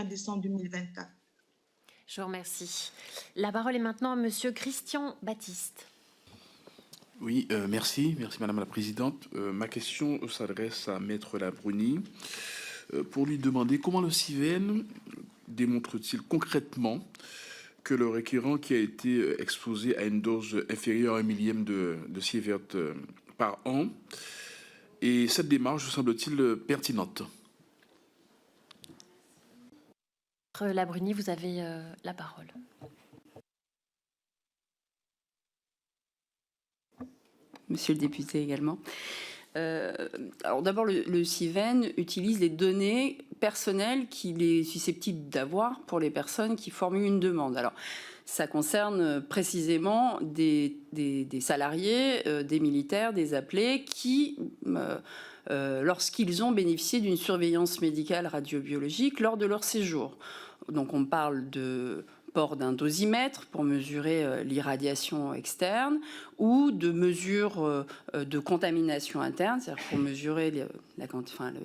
31 décembre 2024. Je vous remercie. La parole est maintenant à Monsieur Christian Baptiste. Oui, merci Madame la Présidente. Ma question s'adresse à Maître Labruni pour lui demander comment le CIVEN démontre-t-il concrètement que le requérant qui a été exposé à une dose inférieure à 1 millième de sievert par an, et cette démarche semble-t-il pertinente? Maître Labruni, vous avez la parole. Monsieur le député également. Alors d'abord, le CIVEN utilise les données personnelles qu'il est susceptible d'avoir pour les personnes qui formulent une demande. Alors, ça concerne précisément des salariés, des militaires, des appelés qui, lorsqu'ils ont bénéficié d'une surveillance médicale radiobiologique lors de leur séjour. Donc on parle de port d'un dosimètre pour mesurer l'irradiation externe ou de mesures de contamination interne, c'est-à-dire pour mesurer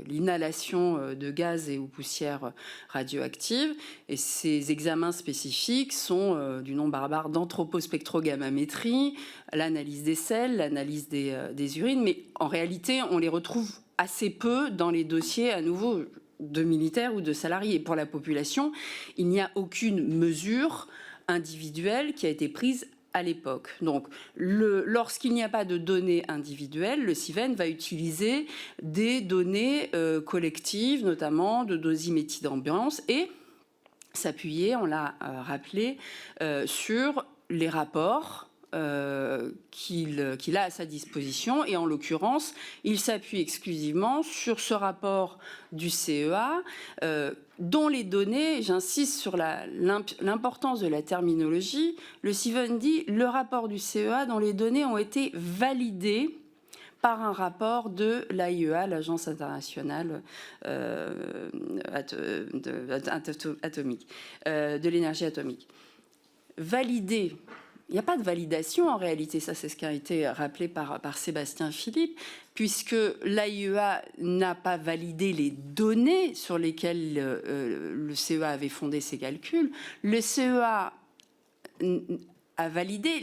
l'inhalation de gaz et ou poussières radioactives. Et ces examens spécifiques sont du nom barbare d'anthropospectrogammamétrie, l'analyse des selles, l'analyse des urines, mais en réalité, on les retrouve assez peu dans les dossiers à nouveau de militaires ou de salariés. Et pour la population, il n'y a aucune mesure individuelle qui a été prise à l'époque. Donc, lorsqu'il n'y a pas de données individuelles, le CIVEN va utiliser des données collectives, notamment de dosimétrie d'ambiance, et s'appuyer, on l'a rappelé, sur les rapports qu'il a à sa disposition. Et en l'occurrence, il s'appuie exclusivement sur ce rapport du CEA, dont les données, j'insiste sur l'importance de la terminologie, le CIVEN dit le rapport du CEA dont les données ont été validées par un rapport de l'AIEA, l'Agence internationale atomique, de l'énergie atomique. Validé. Il n'y a pas de validation en réalité, ça c'est ce qui a été rappelé par Sébastien Philippe, puisque l'AIEA n'a pas validé les données sur lesquelles le CEA avait fondé ses calculs. Le CEA a validé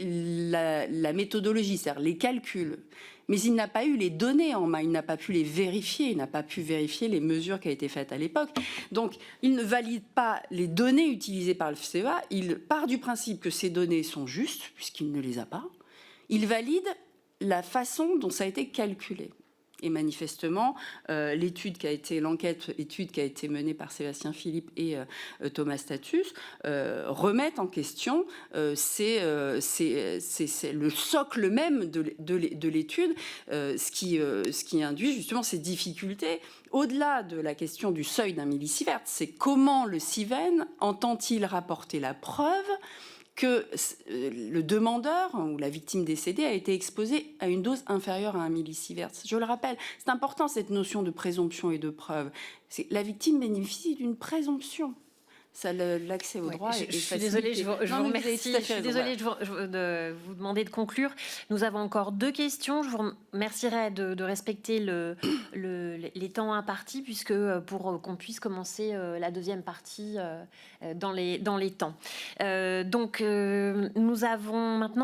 la méthodologie, c'est-à-dire les calculs, mais il n'a pas eu les données en main, il n'a pas pu les vérifier, il n'a pas pu vérifier les mesures qui ont été faites à l'époque. Donc, il ne valide pas les données utilisées par le CEA, il part du principe que ces données sont justes, puisqu'il ne les a pas. Il valide la façon dont ça a été calculé. Et manifestement, l'enquête étude qui a été menée par Sébastien Philippe et Thomas Status remettent en question c'est le socle même de l'étude, ce qui induit justement ces difficultés. Au-delà de la question du seuil d'un millisievert, c'est comment le CIVEN entend-il rapporter la preuve que le demandeur ou la victime décédée a été exposée à une dose inférieure à 1 millisievert. Je le rappelle, c'est important cette notion de présomption et de preuve. La victime bénéficie d'une présomption. L'accès au droit est je suis désolée, je vous remercie. Je suis désolée de vous demander de conclure. Nous avons encore 2 questions. Je vous remercierai de respecter les temps impartis, puisque pour qu'on puisse commencer la deuxième partie dans les temps. Donc, nous avons maintenant